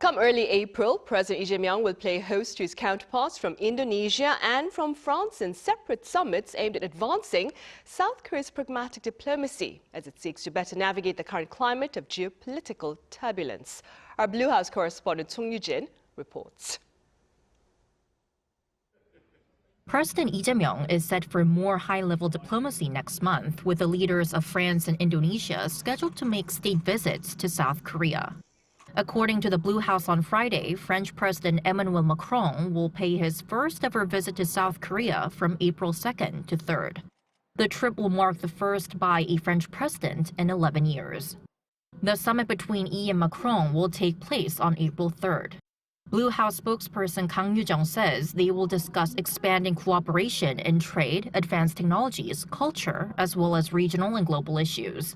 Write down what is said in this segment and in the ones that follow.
Come early April, President Lee Jae Myung will play host to his counterparts from Indonesia and from France in separate summits aimed at advancing South Korea's pragmatic diplomacy as it seeks to better navigate the current climate of geopolitical turbulence. Our Blue House correspondent Kang Yu-jung reports. President Lee Jae Myung is set for more high-level diplomacy next month, with the leaders of France and Indonesia scheduled to make state visits to South Korea. According to the Blue House on Friday, French President Emmanuel Macron will pay his first-ever visit to South Korea from April 2nd to 3rd. The trip will mark the first by a French president in 11 years. The summit between Lee and Macron will take place on April 3rd. Blue House spokesperson Kang Yu-jung says they will discuss expanding cooperation in trade, advanced technologies, culture, as well as regional and global issues.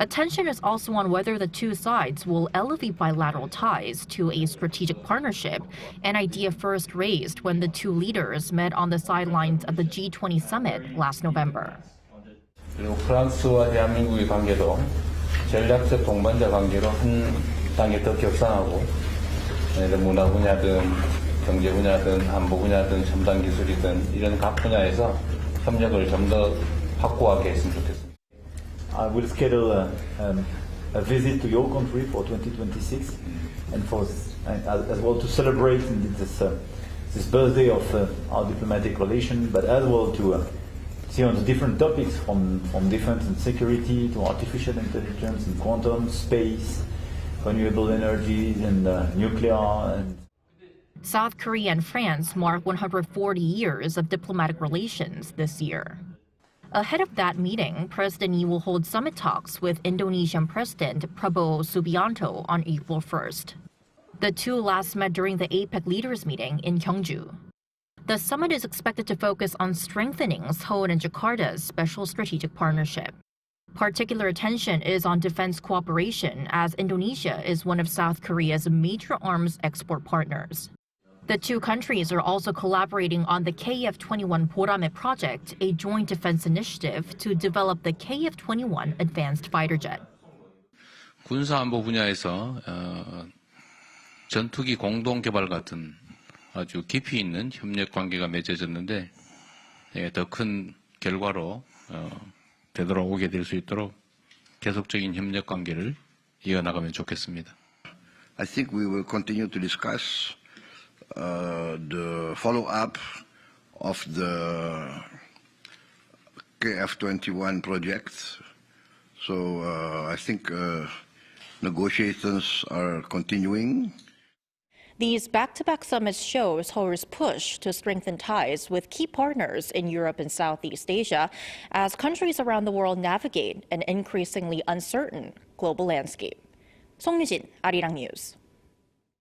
Attention is also on whether the two sides will elevate bilateral ties to a strategic partnership, an idea first raised when the two leaders met on the sidelines of the G20 summit last November. 그리고 프랑스와 대한민국의 관계도 전략적 동반자 관계로 한 단계 더 격상하고 문화 분야든 경제 분야든 안보 분야든 첨단 기술이든 이런 각 분야에서 협력을 좀 더 확고하게 했으면 좋겠습니다. I will schedule a visit to your country for 2026 and as well to celebrate this birthday of our diplomatic relation, but as well to see on the different topics from defense and security to artificial intelligence and quantum, space, renewable energies and nuclear. South Korea and France mark 140 years of diplomatic relations this year. Ahead of that meeting, President Lee will hold summit talks with Indonesian President Prabowo Subianto on April 1st. The two last met during the APEC leaders meeting in Gyeongju. The summit is expected to focus on strengthening Seoul and Jakarta's special strategic partnership. Particular attention is on defense cooperation, as Indonesia is one of South Korea's major arms export partners. The two countries are also collaborating on the KF-21 보라매 project, a joint defense initiative to develop the KF-21 advanced fighter jet. 군사안보 분야에서 전투기 공동 개발 같은 아주 깊이 있는 협력 관계가 맺어졌는데 더 큰 결과로 되돌아오게 될 수 있도록 계속적인 협력 관계를 이어나가면 좋겠습니다. I think we will continue to discuss the follow-up of the KF-21 project. So I think negotiations are continuing. These back-to-back summits show Seoul's push to strengthen ties with key partners in Europe and Southeast Asia as countries around the world navigate an increasingly uncertain global landscape. Yoo-jin, Arirang News.